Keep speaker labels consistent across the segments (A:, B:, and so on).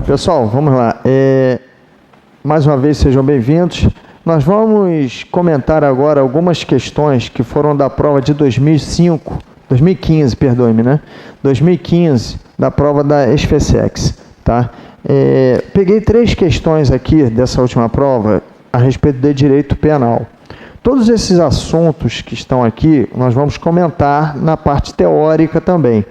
A: Pessoal, vamos lá. Mais uma vez, sejam bem-vindos. Nós vamos comentar agora algumas questões que foram da prova de 2015, perdoe-me, né? 2015, da prova da SFSEX, tá? Peguei 3 questões aqui dessa última prova a respeito de direito penal. Todos esses assuntos que estão aqui, nós vamos comentar na parte teórica também.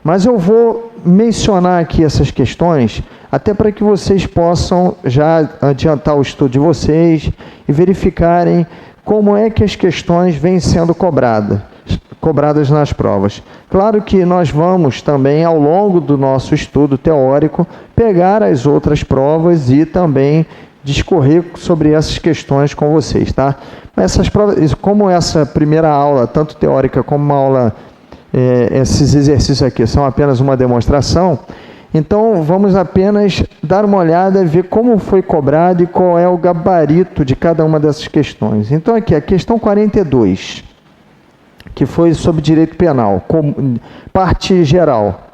A: Mas eu vou mencionar aqui essas questões, até para que vocês possam já adiantar o estudo de vocês e verificarem como é que as questões vêm sendo cobradas nas provas. Claro que nós vamos também, ao longo do nosso estudo teórico, pegar as outras provas e também discorrer sobre essas questões com vocês, tá? Essas provas, como essa primeira aula, tanto teórica como uma aula, esses exercícios aqui são apenas uma demonstração, então vamos apenas dar uma olhada e ver como foi cobrado e qual é o gabarito de cada uma dessas questões. Então aqui, a questão 42, que foi sobre direito penal, parte geral.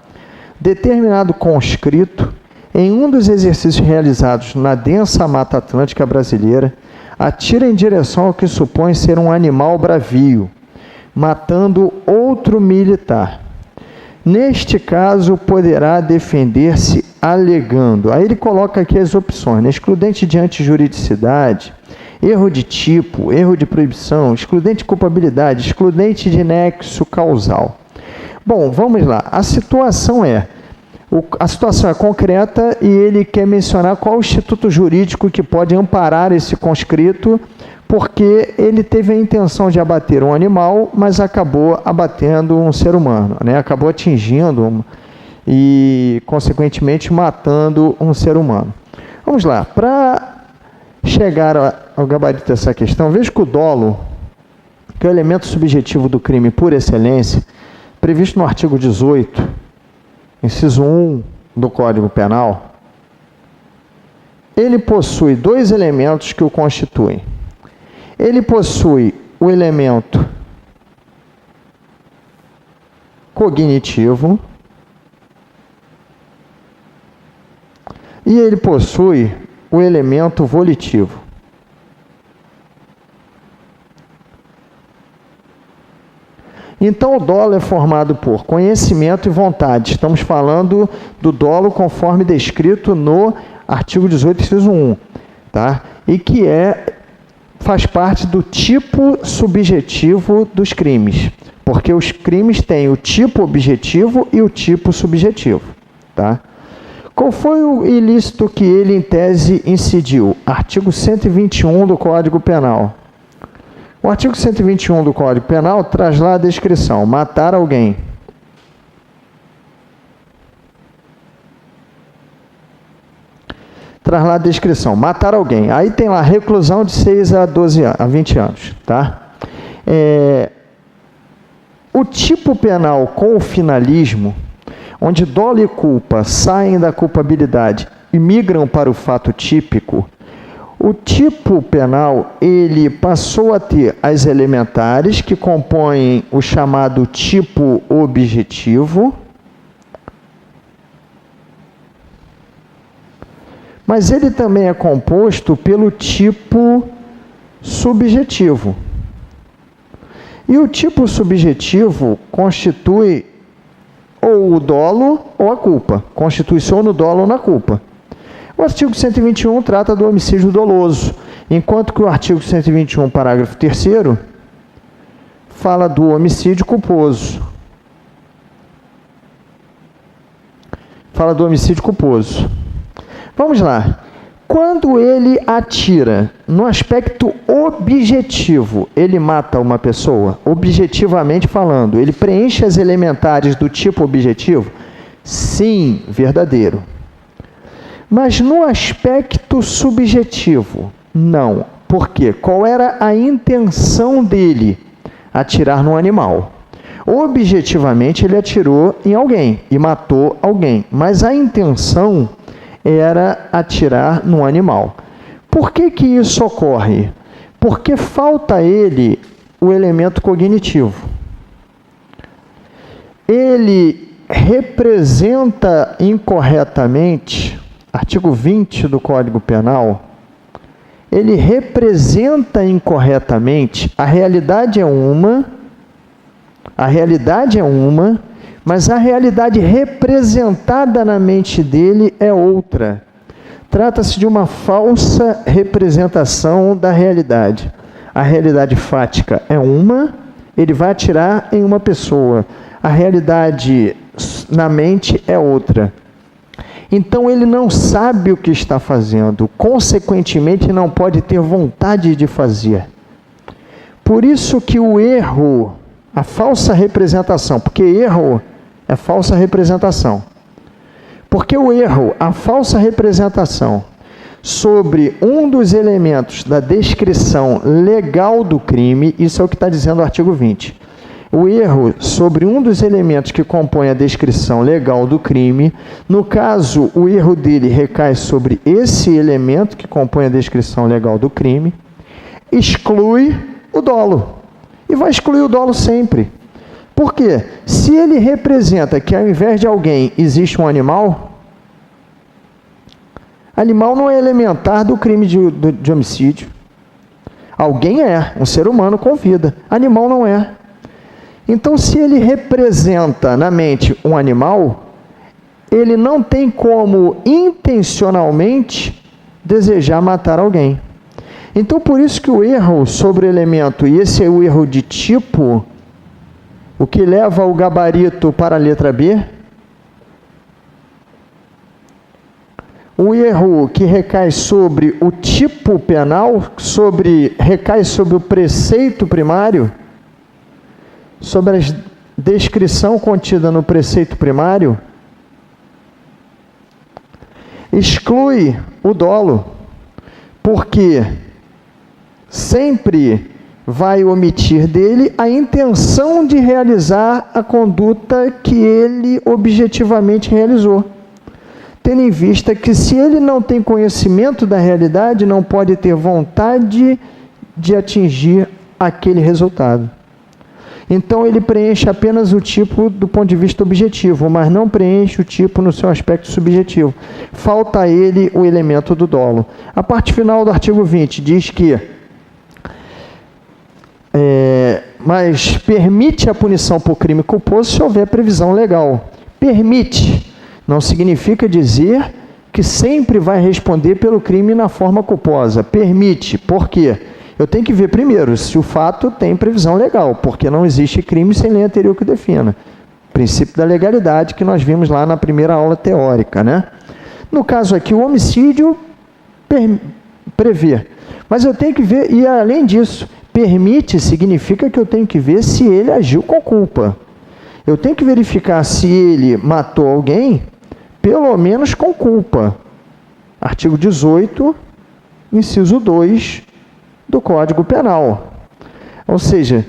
A: Determinado conscrito, em um dos exercícios realizados na densa Mata Atlântica brasileira, atira em direção ao que supõe ser um animal bravio, matando outro militar. Neste caso, poderá defender-se alegando. Aí ele coloca aqui as opções, né? Excludente de antijuridicidade, erro de tipo, erro de proibição, excludente de culpabilidade, excludente de nexo causal. Bom, vamos lá. A situação é concreta e ele quer mencionar qual o instituto jurídico que pode amparar esse conscrito, porque ele teve a intenção de abater um animal, mas acabou abatendo um ser humano, né? Acabou atingindo e, consequentemente, matando um ser humano. Vamos lá. Para chegar ao gabarito dessa questão, veja que o dolo, que é o elemento subjetivo do crime por excelência, previsto no artigo 18, inciso 1 do Código Penal, ele possui 2 elementos que o constituem. Ele possui o elemento cognitivo e ele possui o elemento volitivo. Então, o dolo é formado por conhecimento e vontade. Estamos falando do dolo conforme descrito no artigo 18, inciso 1, tá? E que faz parte do tipo subjetivo dos crimes, porque os crimes têm o tipo objetivo e o tipo subjetivo, tá? Qual foi o ilícito que ele, em tese, incidiu? Artigo 121 do Código Penal. O artigo 121 do Código Penal traz lá a descrição: matar alguém. Traz lá a descrição: matar alguém. Aí tem lá reclusão de 6 a 20 anos, tá? O tipo penal com o finalismo, onde dolo e culpa saem da culpabilidade e migram para o fato típico, o tipo penal, ele passou a ter as elementares, que compõem o chamado tipo objetivo, mas ele também é composto pelo tipo subjetivo. E o tipo subjetivo constitui ou o dolo ou a culpa, constitui-se ou no dolo ou na culpa. O artigo 121 trata do homicídio doloso, enquanto que o artigo 121, parágrafo 3º, fala do homicídio culposo. Fala do homicídio culposo. Vamos lá. Quando ele atira no aspecto objetivo, ele mata uma pessoa, objetivamente falando, ele preenche as elementares do tipo objetivo? Sim, verdadeiro. Mas no aspecto subjetivo, não. Por quê? Qual era a intenção dele? Atirar no animal. Objetivamente, ele atirou em alguém e matou alguém, mas a intenção era atirar no animal. Por que que isso ocorre? Porque falta a ele o elemento cognitivo. Ele representa incorretamente artigo 20 do Código Penal, ele representa incorretamente, a realidade é uma, mas a realidade representada na mente dele é outra. Trata-se de uma falsa representação da realidade. A realidade fática é uma, ele vai atirar em uma pessoa. A realidade na mente é outra. Então ele não sabe o que está fazendo, consequentemente não pode ter vontade de fazer. Por isso que o erro, a falsa representação, porque erro é falsa representação. Porque o erro, a falsa representação sobre um dos elementos da descrição legal do crime, isso é o que está dizendo o artigo 20. O erro sobre um dos elementos que compõe a descrição legal do crime, no caso, o erro dele recai sobre esse elemento que compõe a descrição legal do crime, exclui o dolo. E vai excluir o dolo sempre. Por quê? Se ele representa que ao invés de alguém existe um animal, animal não é elementar do crime de homicídio. Alguém é, um ser humano com vida. Animal não é. Então, se ele representa na mente um animal, ele não tem como intencionalmente desejar matar alguém. Então, por isso que o erro sobre o elemento, e esse é o erro de tipo, o que leva o gabarito para a letra B, o erro que recai sobre o tipo penal, recai sobre o preceito primário, sobre a descrição contida no preceito primário, exclui o dolo, porque sempre vai omitir dele a intenção de realizar a conduta que ele objetivamente realizou. Tendo em vista que se ele não tem conhecimento da realidade, não pode ter vontade de atingir aquele resultado. Então ele preenche apenas o tipo do ponto de vista objetivo, mas não preenche o tipo no seu aspecto subjetivo. Falta a ele o elemento do dolo. A parte final do artigo 20 diz que mas permite a punição por crime culposo se houver previsão legal. Permite não significa dizer que sempre vai responder pelo crime na forma culposa. Permite, por quê? Eu tenho que ver primeiro se o fato tem previsão legal, porque não existe crime sem lei anterior que defina. Princípio da legalidade que nós vimos lá na primeira aula teórica, né? No caso aqui, o homicídio prevê. Mas eu tenho que ver, e além disso, permite significa que eu tenho que ver se ele agiu com culpa. Eu tenho que verificar se ele matou alguém, pelo menos com culpa. Artigo 18, inciso 2 do Código Penal. Ou seja,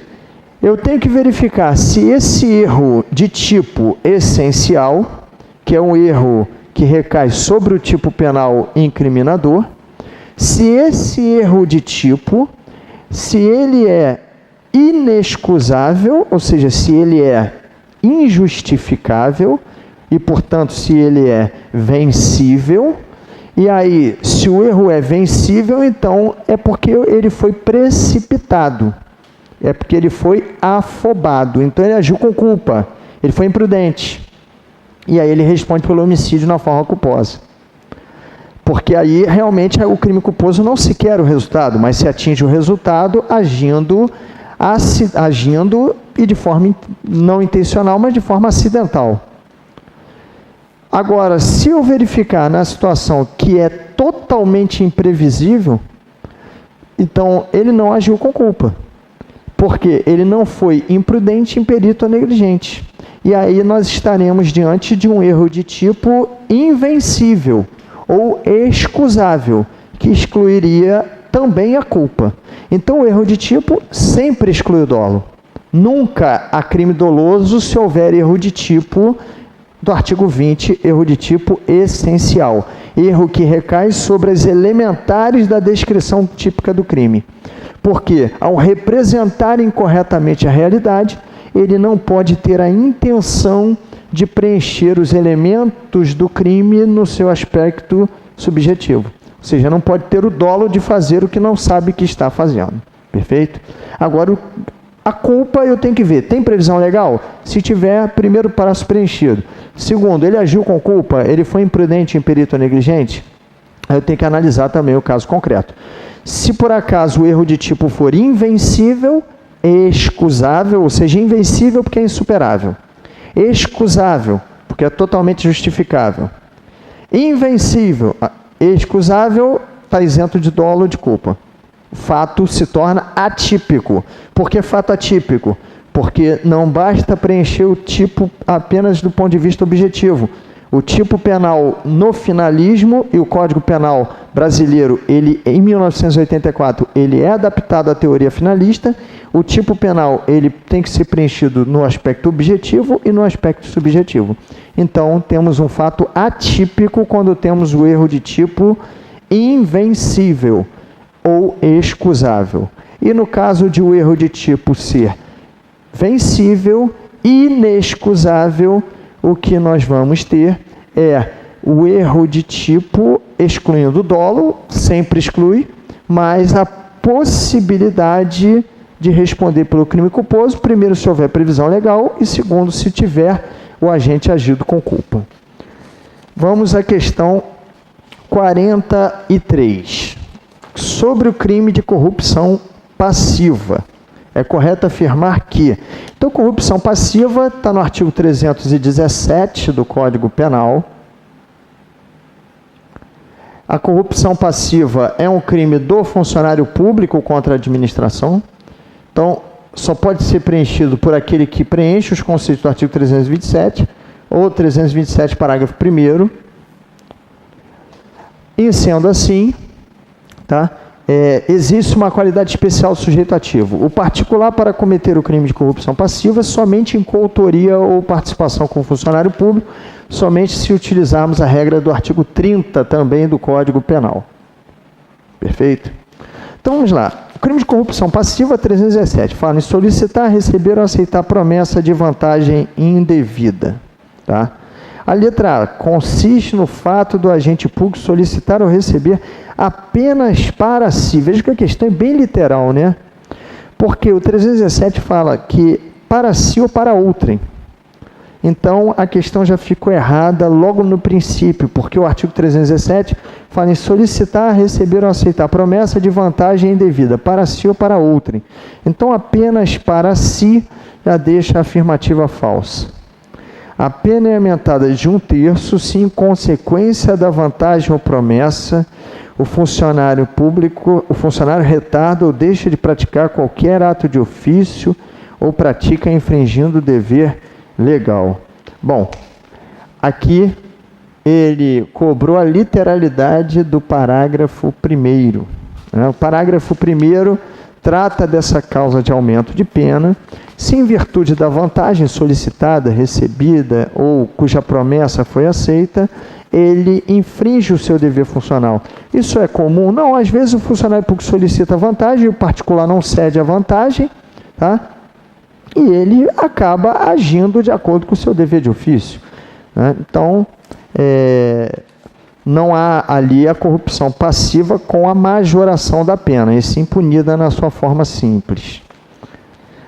A: eu tenho que verificar se esse erro de tipo essencial, que é um erro que recai sobre o tipo penal incriminador, se esse erro de tipo, se ele é inexcusável, ou seja, se ele é injustificável e, portanto, se ele é vencível. E aí, se o erro é vencível, então é porque ele foi precipitado, é porque ele foi afobado, então ele agiu com culpa, ele foi imprudente. E aí ele responde pelo homicídio na forma culposa. Porque aí realmente o crime culposo não se quer o resultado, mas se atinge o resultado agindo e de forma não intencional, mas de forma acidental. Agora, se eu verificar na situação que é totalmente imprevisível, então ele não agiu com culpa, porque ele não foi imprudente, imperito ou negligente. E aí nós estaremos diante de um erro de tipo invencível ou excusável, que excluiria também a culpa. Então o erro de tipo sempre exclui o dolo. Nunca há crime doloso se houver erro de tipo do artigo 20, erro de tipo essencial. Erro que recai sobre as elementares da descrição típica do crime. Porque, ao representar incorretamente a realidade, ele não pode ter a intenção de preencher os elementos do crime no seu aspecto subjetivo. Ou seja, não pode ter o dolo de fazer o que não sabe que está fazendo. Perfeito? Agora, a culpa eu tenho que ver. Tem previsão legal? Se tiver, primeiro parágrafo preenchido. Segundo, ele agiu com culpa? Ele foi imprudente, imperito ou negligente? Aí eu tenho que analisar também o caso concreto. Se por acaso o erro de tipo for invencível, excusável, ou seja, invencível porque é insuperável. Excusável, porque é totalmente justificável. Invencível, excusável, está isento de dolo ou de culpa. O fato se torna atípico. Por que fato atípico? Porque não basta preencher o tipo apenas do ponto de vista objetivo. O tipo penal no finalismo, e o Código Penal brasileiro, ele, em 1984, ele é adaptado à teoria finalista. O tipo penal ele tem que ser preenchido no aspecto objetivo e no aspecto subjetivo. Então, temos um fato atípico quando temos o erro de tipo invencível ou excusável. E no caso de o erro de tipo ser vencível, inexcusável, o que nós vamos ter é o erro de tipo excluindo o dolo, sempre exclui, mas a possibilidade de responder pelo crime culposo, primeiro se houver previsão legal e segundo se tiver o agente agido com culpa. Vamos à questão 43. Sobre o crime de corrupção passiva. É correto afirmar que... Então, corrupção passiva está no artigo 317 do Código Penal. A corrupção passiva é um crime do funcionário público contra a administração. Então, só pode ser preenchido por aquele que preenche os conceitos do artigo 327 ou 327, parágrafo 1º. E sendo assim, tá? Existe uma qualidade especial do sujeito ativo. O particular para cometer o crime de corrupção passiva somente em coautoria ou participação com o funcionário público, somente se utilizarmos a regra do artigo 30 também do Código Penal. Perfeito? Então vamos lá. O crime de corrupção passiva 317 fala em solicitar, receber ou aceitar promessa de vantagem indevida. Tá? A letra A consiste no fato do agente público solicitar ou receber apenas para si. Veja que a questão é bem literal, né? Porque o 317 fala que para si ou para outrem. Então, a questão já ficou errada logo no princípio, porque o artigo 317 fala em solicitar, receber ou aceitar promessa de vantagem indevida, para si ou para outrem. Então, apenas para si já deixa a afirmativa falsa. A pena é aumentada de 1/3 se, em consequência da vantagem ou promessa, o funcionário público, o funcionário retarda ou deixa de praticar qualquer ato de ofício ou pratica infringindo o dever legal. Bom, aqui ele cobrou a literalidade do parágrafo 1º. O parágrafo 1º trata dessa causa de aumento de pena, se em virtude da vantagem solicitada, recebida ou cuja promessa foi aceita, ele infringe o seu dever funcional. Isso é comum? Não, às vezes o funcionário público solicita vantagem, o particular não cede a vantagem, tá? E ele acaba agindo de acordo com o seu dever de ofício, né? Então, não há ali a corrupção passiva com a majoração da pena, e sim punida na sua forma simples.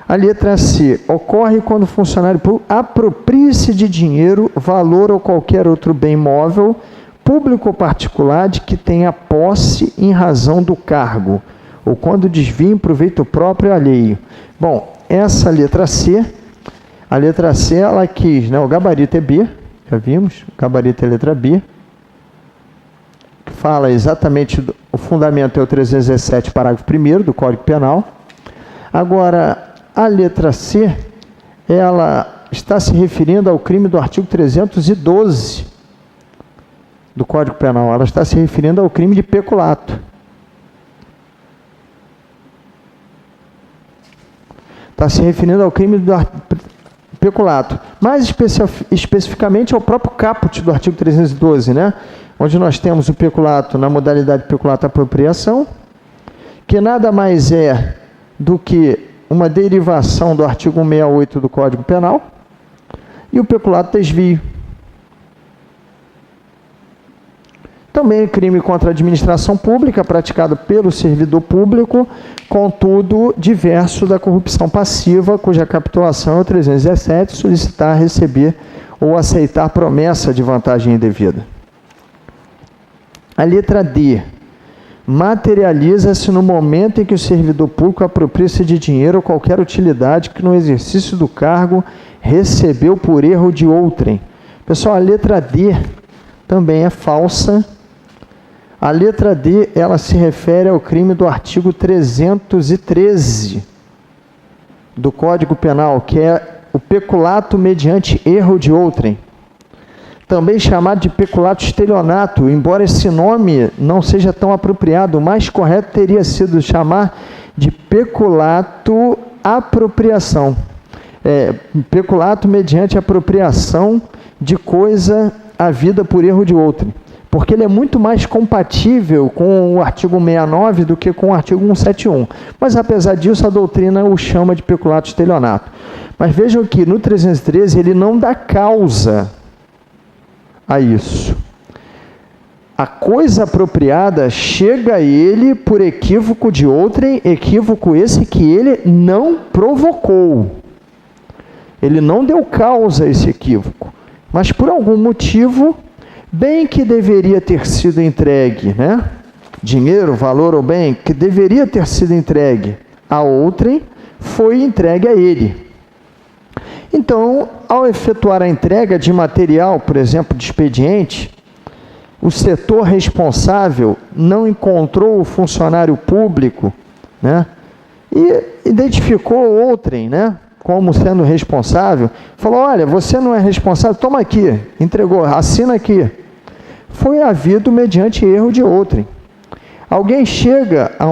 A: A letra C. Ocorre quando o funcionário público apropria-se de dinheiro, valor ou qualquer outro bem móvel, público ou particular, de que tenha posse em razão do cargo, ou quando desvia em proveito próprio alheio. Bom, essa letra C, a letra C, ela quis, né, o gabarito é B, já vimos, o gabarito é a letra B, fala exatamente, o fundamento é o 317, parágrafo 1º do Código Penal. Agora, a letra C, ela está se referindo ao crime do artigo 312 do Código Penal. Ela está se referindo ao crime de peculato. Está se referindo ao crime do peculato. Mais especificamente ao próprio caput do artigo 312, né? Onde nós temos o peculato na modalidade peculato apropriação, que nada mais é do que uma derivação do artigo 168 do Código Penal, e o peculato desvio. Também é crime contra a administração pública praticado pelo servidor público, contudo, diverso da corrupção passiva, cuja capitulação é o 317, solicitar, receber ou aceitar promessa de vantagem indevida. A letra D. Materializa-se no momento em que o servidor público apropria-se de dinheiro ou qualquer utilidade que no exercício do cargo recebeu por erro de outrem. Pessoal, a letra D também é falsa. A letra D, ela se refere ao crime do artigo 313 do Código Penal, que é o peculato mediante erro de outrem. Também chamado de peculato estelionato, embora esse nome não seja tão apropriado, o mais correto teria sido chamar de peculato apropriação. Peculato mediante apropriação de coisa havida por erro de outrem. Porque ele é muito mais compatível com o artigo 69 do que com o artigo 171. Mas, apesar disso, a doutrina o chama de peculato estelionato. Mas vejam que no 313 ele não dá causa a isso. A coisa apropriada chega a ele por equívoco de outrem, equívoco esse que ele não provocou. Ele não deu causa a esse equívoco. Mas, por algum motivo, bem que deveria ter sido entregue, né? Dinheiro, valor ou bem, que deveria ter sido entregue a outrem, foi entregue a ele. Então, ao efetuar a entrega de material, por exemplo, de expediente, o setor responsável não encontrou o funcionário público, né? E identificou outrem, né? Como sendo responsável, falou, olha, você não é responsável, toma aqui, entregou, assina aqui. Foi havido mediante erro de outrem. Alguém chega a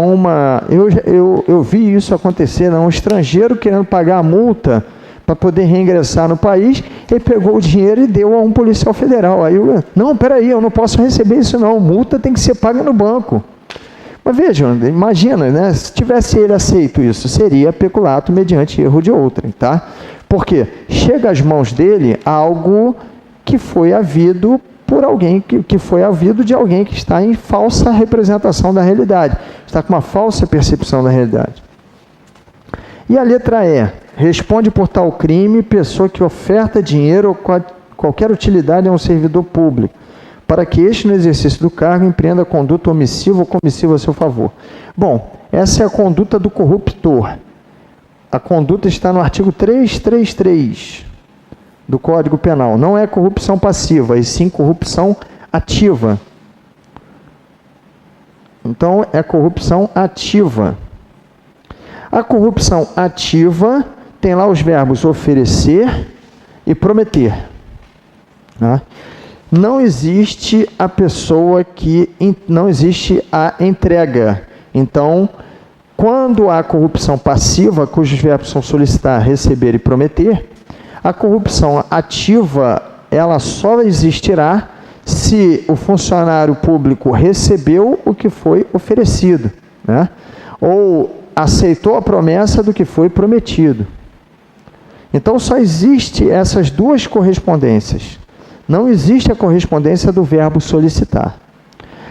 A: eu vi isso acontecer, um estrangeiro querendo pagar a multa para poder reingressar no país, ele pegou o dinheiro e deu a um policial federal. Aí não, peraí, eu não posso receber isso não, multa tem que ser paga no banco. Mas vejam, imagina, né? Se tivesse ele aceito isso, seria peculato mediante erro de outrem, tá? Porque chega às mãos dele algo que foi havido por alguém, que foi havido de alguém que está em falsa representação da realidade, está com uma falsa percepção da realidade. E a letra E, responde por tal crime pessoa que oferta dinheiro ou qualquer utilidade a um servidor público, para que este, no exercício do cargo, empreenda conduta omissiva ou comissiva a seu favor. Bom, essa é a conduta do corruptor. A conduta está no artigo 333 do Código Penal. Não é corrupção passiva, e sim corrupção ativa. Então, é corrupção ativa. A corrupção ativa tem lá os verbos oferecer e prometer. Né? Não existe a pessoa que... não existe a entrega. Então, quando há corrupção passiva, cujos verbos são solicitar, receber e prometer, a corrupção ativa, ela só existirá se o funcionário público recebeu o que foi oferecido, né? Ou aceitou a promessa do que foi prometido. Então, só existe essas duas correspondências. Não existe a correspondência do verbo solicitar.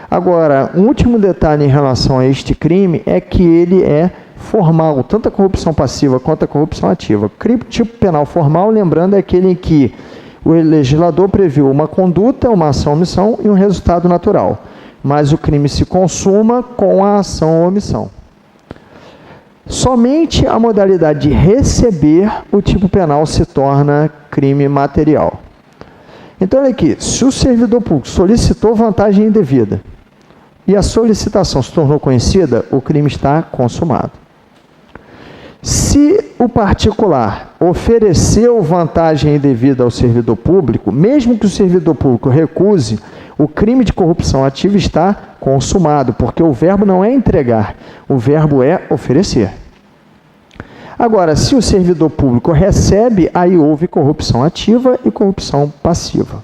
A: Agora, um último detalhe em relação a este crime é que ele é formal, tanto a corrupção passiva quanto a corrupção ativa. Crime tipo penal formal, lembrando, é aquele em que o legislador previu uma conduta, uma ação ou omissão e um resultado natural. Mas o crime se consuma com a ação ou omissão. Somente a modalidade de receber o tipo penal se torna crime material. Então, olha aqui, se o servidor público solicitou vantagem indevida e a solicitação se tornou conhecida, o crime está consumado. Se o particular ofereceu vantagem indevida ao servidor público, mesmo que o servidor público recuse, o crime de corrupção ativa está consumado, porque o verbo não é entregar, o verbo é oferecer. Agora, se o servidor público recebe, aí houve corrupção ativa e corrupção passiva.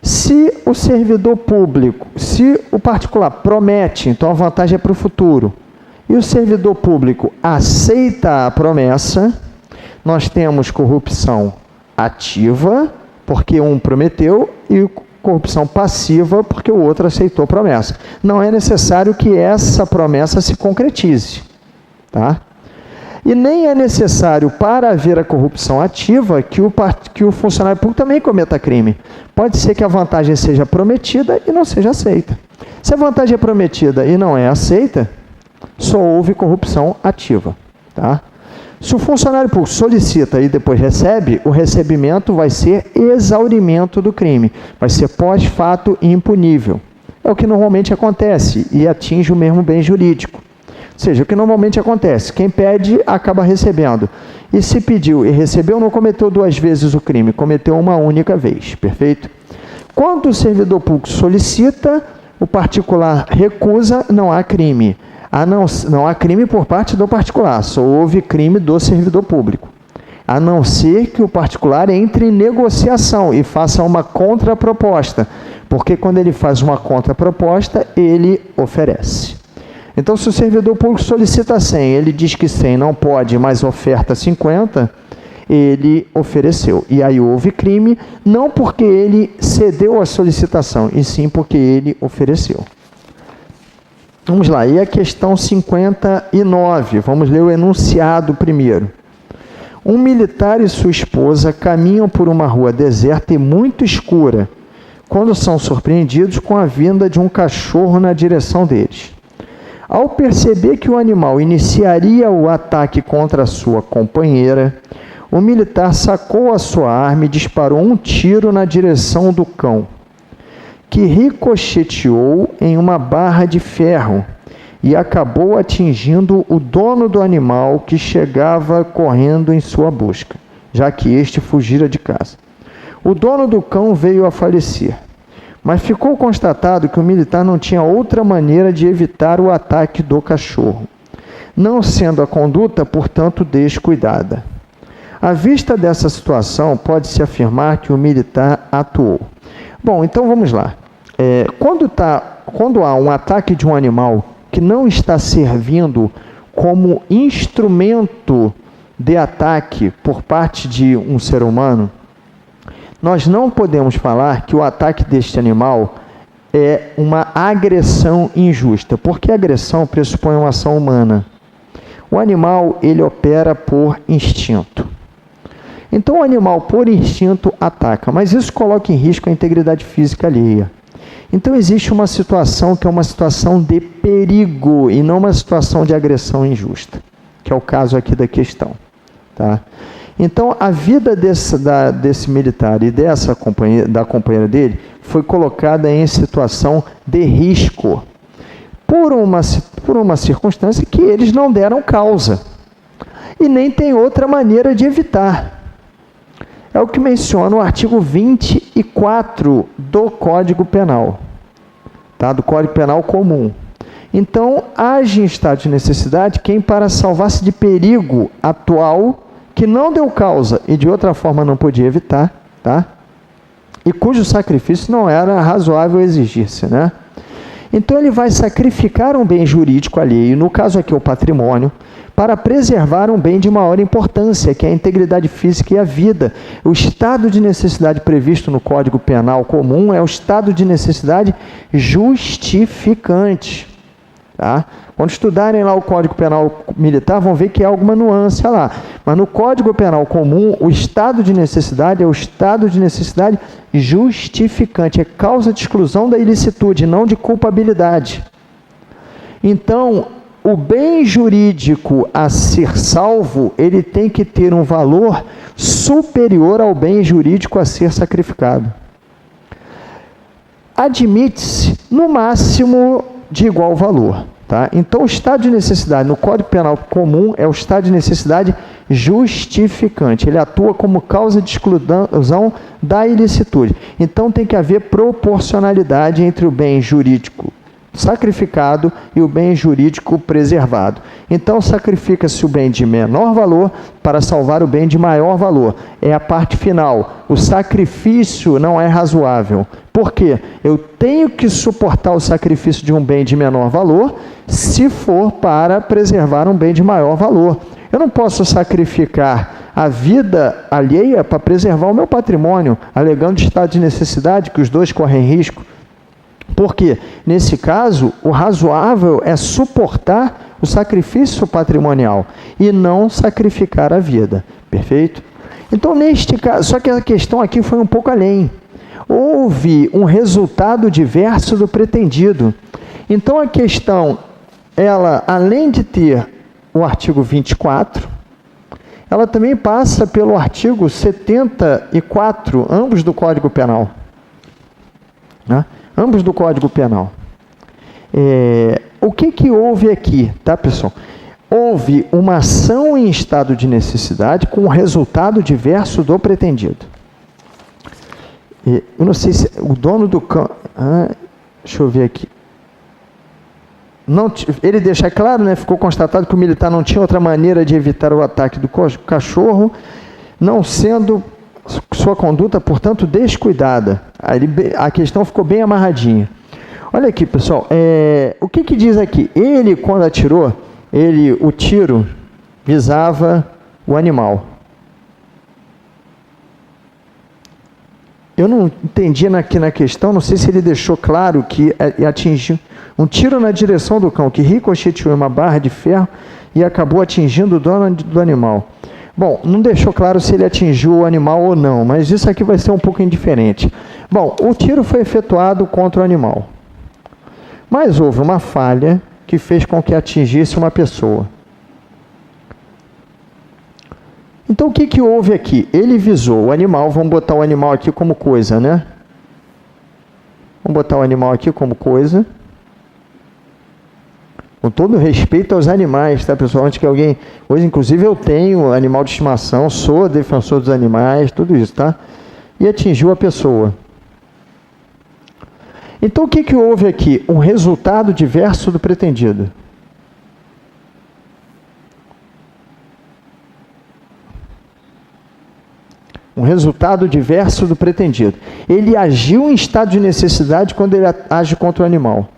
A: Se o servidor público, se o particular promete, então a vantagem é para o futuro, e o servidor público aceita a promessa, nós temos corrupção ativa, porque um prometeu, e corrupção passiva, porque o outro aceitou a promessa. Não é necessário que essa promessa se concretize, tá? E nem é necessário, para haver a corrupção ativa, que o funcionário público também cometa crime. Pode ser que a vantagem seja prometida e não seja aceita. Se a vantagem é prometida e não é aceita, só houve corrupção ativa, tá? Se o funcionário público solicita e depois recebe, o recebimento vai ser exaurimento do crime, vai ser pós-fato impunível. É o que normalmente acontece e atinge o mesmo bem jurídico. Ou seja, o que normalmente acontece, quem pede acaba recebendo. E se pediu e recebeu, não cometeu 2 vezes o crime, cometeu uma única vez, perfeito? Quando o servidor público solicita, o particular recusa, não há crime. Não há crime por parte do particular, só houve crime do servidor público. A não ser que o particular entre em negociação e faça uma contraproposta, porque quando ele faz uma contraproposta, ele oferece. Então, se o servidor público solicita 100, ele diz que 100 não pode, mas oferta 50, ele ofereceu. E aí houve crime, não porque ele cedeu à solicitação, e sim porque ele ofereceu. Vamos lá, e a questão 59, vamos ler o enunciado primeiro. Um militar e sua esposa caminham por uma rua deserta e muito escura, quando são surpreendidos com a vinda de um cachorro na direção deles. Ao perceber que o animal iniciaria o ataque contra a sua companheira, o militar sacou a sua arma e disparou um tiro na direção do cão, que ricocheteou em uma barra de ferro e acabou atingindo o dono do animal, que chegava correndo em sua busca, já que este fugira de casa. O dono do cão veio a falecer, mas ficou constatado que o militar não tinha outra maneira de evitar o ataque do cachorro, não sendo a conduta, portanto, descuidada. À vista dessa situação, pode-se afirmar que o militar atuou. Bom, então vamos lá. Quando há um ataque de um animal que não está servindo como instrumento de ataque por parte de um ser humano, nós não podemos falar que o ataque deste animal é uma agressão injusta, porque a agressão pressupõe uma ação humana. O animal, ele opera por instinto. Então, o animal, por instinto, ataca, mas isso coloca em risco a integridade física alheia. Então, existe uma situação que é uma situação de perigo e não uma situação de agressão injusta, que é o caso aqui da questão, tá? Então, a vida desse militar e da companheira dele foi colocada em situação de risco por uma circunstância que eles não deram causa e nem tem outra maneira de evitar. É o que menciona o artigo 24 do Código Penal, tá? Do Código Penal comum. Então, age em estado de necessidade quem, para salvar-se de perigo atual, que não deu causa e de outra forma não podia evitar, tá? E cujo sacrifício não era razoável exigir-se, né? Então, ele vai sacrificar um bem jurídico alheio, no caso aqui o patrimônio, para preservar um bem de maior importância, que é a integridade física e a vida. O estado de necessidade previsto no Código Penal comum é o estado de necessidade justificante, tá? Quando estudarem lá o Código Penal Militar, vão ver que há alguma nuance lá. Mas no Código Penal comum, o estado de necessidade é o estado de necessidade justificante, é causa de exclusão da ilicitude, não de culpabilidade. Então, o bem jurídico a ser salvo, ele tem que ter um valor superior ao bem jurídico a ser sacrificado. Admite-se, no máximo, de igual valor. Tá? Então, o estado de necessidade no Código Penal comum é o estado de necessidade justificante. Ele atua como causa de exclusão da ilicitude. Então, tem que haver proporcionalidade entre o bem jurídico sacrificado e o bem jurídico preservado. Então, sacrifica-se o bem de menor valor para salvar o bem de maior valor. É a parte final. O sacrifício não é razoável. Por quê? Eu tenho que suportar o sacrifício de um bem de menor valor se for para preservar um bem de maior valor. Eu não posso sacrificar a vida alheia para preservar o meu patrimônio, alegando estado de necessidade, que os dois correm risco. Porque, nesse caso, o razoável é suportar o sacrifício patrimonial e não sacrificar a vida. Perfeito? Então, neste caso, só que a questão aqui foi um pouco além. Houve um resultado diverso do pretendido. Então, a questão, ela, além de ter o artigo 24, ela também passa pelo artigo 74, ambos do Código Penal. Né? Ambos do Código Penal. O que houve aqui, tá, pessoal? Houve uma ação em estado de necessidade com resultado diverso do pretendido. Eu não sei se o dono do cão... deixa eu ver aqui. Não, ele deixa claro, né, ficou constatado que o militar não tinha outra maneira de evitar o ataque do cachorro, não sendo sua conduta, portanto, descuidada. A questão ficou bem amarradinha. Olha aqui, pessoal, o que diz aqui? Ele, quando atirou, o tiro visava o animal. Eu não entendi aqui na questão, não sei se ele deixou claro que atingiu um tiro na direção do cão, que ricocheteou uma barra de ferro e acabou atingindo o dono do animal. Bom, não deixou claro se ele atingiu o animal ou não, mas isso aqui vai ser um pouco indiferente. Bom, o tiro foi efetuado contra o animal, mas houve uma falha que fez com que atingisse uma pessoa. Então, o que houve aqui? Ele visou o animal, vamos botar o animal aqui como coisa, né? Vamos botar o animal aqui como coisa. Com todo respeito aos animais, tá, pessoal? Antes que alguém... Hoje, inclusive, eu tenho animal de estimação, sou defensor dos animais, tudo isso, tá? E atingiu a pessoa. Então, o que houve aqui? Um resultado diverso do pretendido. Um resultado diverso do pretendido. Ele agiu em estado de necessidade quando ele age contra o animal.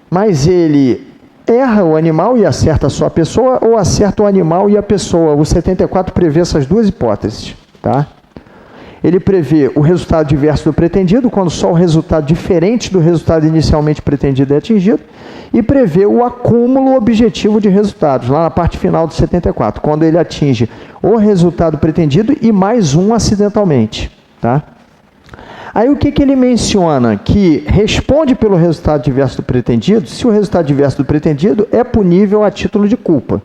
A: Mas ele erra o animal e acerta só a pessoa, ou acerta o animal e a pessoa. O 74 prevê essas duas hipóteses. Tá? Ele prevê o resultado diverso do pretendido, quando só o resultado diferente do resultado inicialmente pretendido é atingido, e prevê o acúmulo objetivo de resultados, lá na parte final do 74, quando ele atinge o resultado pretendido e mais um acidentalmente. Tá? Aí o que ele menciona? Que responde pelo resultado diverso do pretendido, se o resultado diverso do pretendido é punível a título de culpa.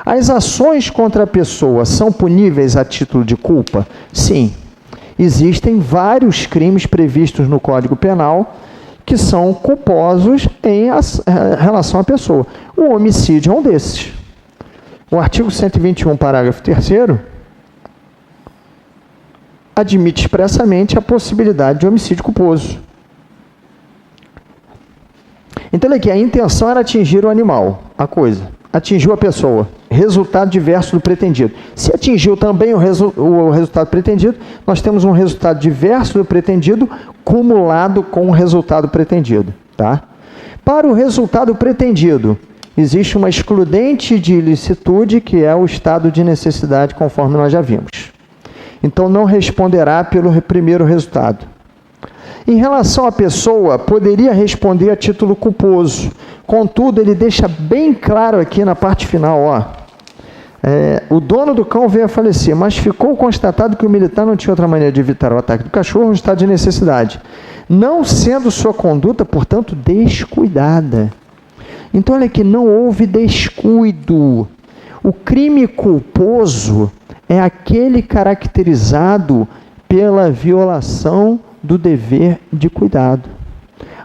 A: As ações contra a pessoa são puníveis a título de culpa? Sim. Existem vários crimes previstos no Código Penal que são culposos em relação à pessoa. O homicídio é um desses. O artigo 121, parágrafo 3º, admite expressamente a possibilidade de homicídio culposo. Então, olha aqui, a intenção era atingir o animal, a coisa. Atingiu a pessoa. Resultado diverso do pretendido. Se atingiu também o resultado pretendido, nós temos um resultado diverso do pretendido cumulado com o resultado pretendido. Tá? Para o resultado pretendido, existe uma excludente de ilicitude, que é o estado de necessidade, conforme nós já vimos. Então, não responderá pelo primeiro resultado. Em relação à pessoa, poderia responder a título culposo. Contudo, ele deixa bem claro aqui na parte final, o dono do cão veio a falecer, mas ficou constatado que o militar não tinha outra maneira de evitar o ataque do cachorro no estado de necessidade, não sendo sua conduta, portanto, descuidada. Então, olha aqui, não houve descuido. O crime culposo é aquele caracterizado pela violação do dever de cuidado.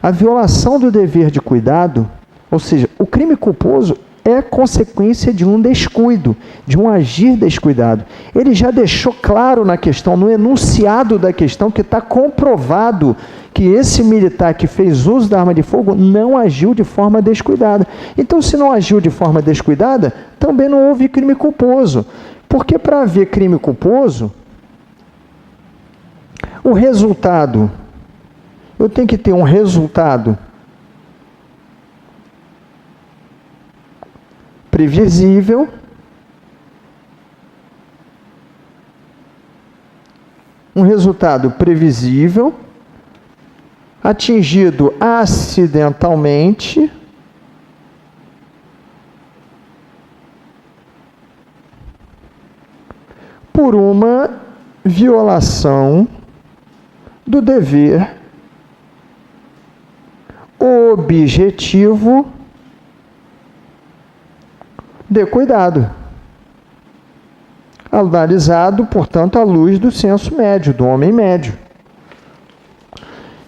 A: A violação do dever de cuidado, ou seja, o crime culposo é consequência de um descuido, de um agir descuidado. Ele já deixou claro na questão, no enunciado da questão, que está comprovado que esse militar que fez uso da arma de fogo não agiu de forma descuidada. Então, se não agiu de forma descuidada, também não houve crime culposo. Porque para haver crime culposo, o resultado, eu tenho que ter um resultado previsível um resultado previsível, atingido acidentalmente, por uma violação do dever objetivo de cuidado, analisado, portanto, à luz do senso médio, do homem médio.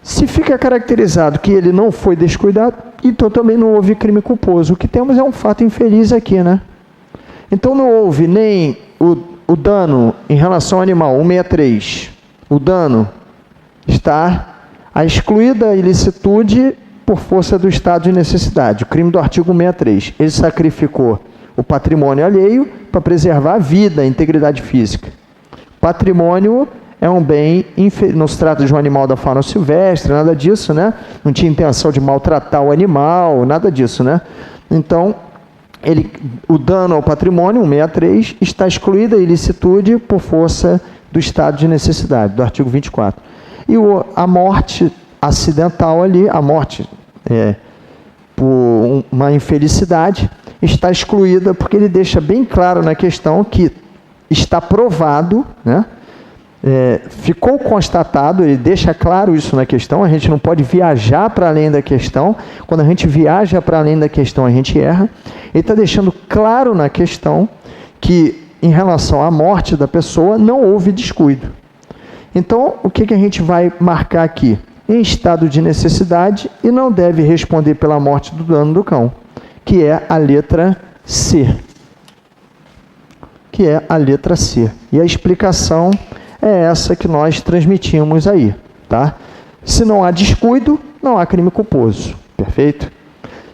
A: Se fica caracterizado que ele não foi descuidado, então também não houve crime culposo. O que temos é um fato infeliz aqui, né? Então não houve nem o dano em relação ao animal, 163. O dano está a excluída ilicitude por força do estado de necessidade. O crime do artigo 163. Ele sacrificou o patrimônio alheio para preservar a vida, a integridade física. Patrimônio é um bem, não se trata de um animal da fauna silvestre, nada disso, né? Não tinha intenção de maltratar o animal, nada disso, né? Então, o dano ao patrimônio, 163, está excluída a ilicitude por força do estado de necessidade, do artigo 24. E a morte acidental ali, a morte por uma infelicidade, está excluída porque ele deixa bem claro na questão que está provado, né? Ficou constatado, ele deixa claro isso na questão, a gente não pode viajar para além da questão. Quando a gente viaja para além da questão, a gente erra. Ele está deixando claro na questão que, em relação à morte da pessoa, não houve descuido. Então, o que a gente vai marcar aqui? Em estado de necessidade e não deve responder pela morte do dano do cão, que é a letra C. E a explicação é essa que nós transmitimos aí, tá? Se não há descuido, não há crime culposo, perfeito?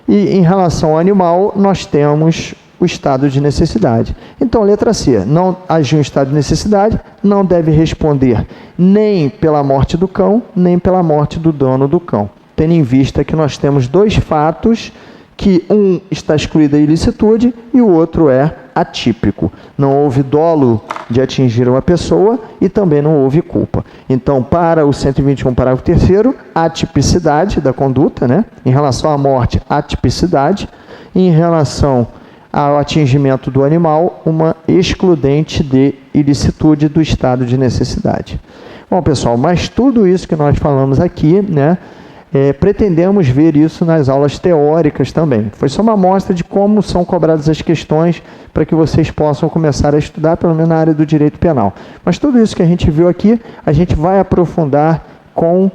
A: E em relação ao animal, nós temos o estado de necessidade. Então, letra C, não agiu em estado de necessidade, não deve responder nem pela morte do cão, nem pela morte do dono do cão. Tendo em vista que nós temos dois fatos, que um está excluído a ilicitude e o outro é atípico. Não houve dolo de atingir uma pessoa e também não houve culpa. Então, para o 121, parágrafo 3º, atipicidade da conduta, né? Em relação à morte, atipicidade. Em relação ao atingimento do animal, uma excludente de ilicitude do estado de necessidade. Bom, pessoal, mas tudo isso que nós falamos aqui, né? Pretendemos ver isso nas aulas teóricas também. Foi só uma amostra de como são cobradas as questões para que vocês possam começar a estudar, pelo menos na área do direito penal. Mas tudo isso que a gente viu aqui, a gente vai aprofundar com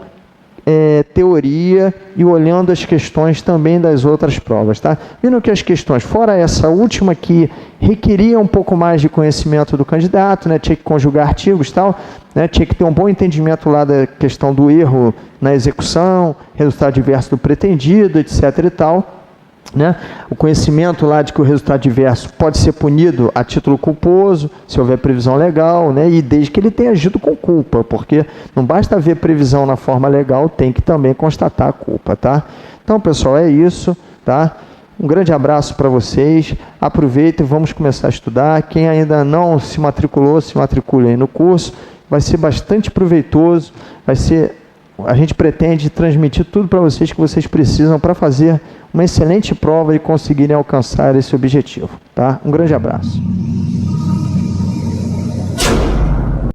A: teoria e olhando as questões também das outras provas, tá? Vendo que as questões, fora essa última que requeria um pouco mais de conhecimento do candidato, né? Tinha que conjugar artigos e tal, né? Tinha que ter um bom entendimento lá da questão do erro na execução, resultado adverso do pretendido, etc. e tal, né? O conhecimento lá de que o resultado adverso pode ser punido a título culposo, se houver previsão legal, né? E desde que ele tenha agido com culpa, porque não basta haver previsão na forma legal, tem que também constatar a culpa, tá? Então, pessoal, é isso, tá? Um grande abraço para vocês, aproveitem, vamos começar a estudar. Quem ainda não se matriculou, se matricule aí no curso, vai ser bastante proveitoso, a gente pretende transmitir tudo para vocês que vocês precisam para fazer uma excelente prova e conseguirem alcançar esse objetivo, tá? Um grande abraço.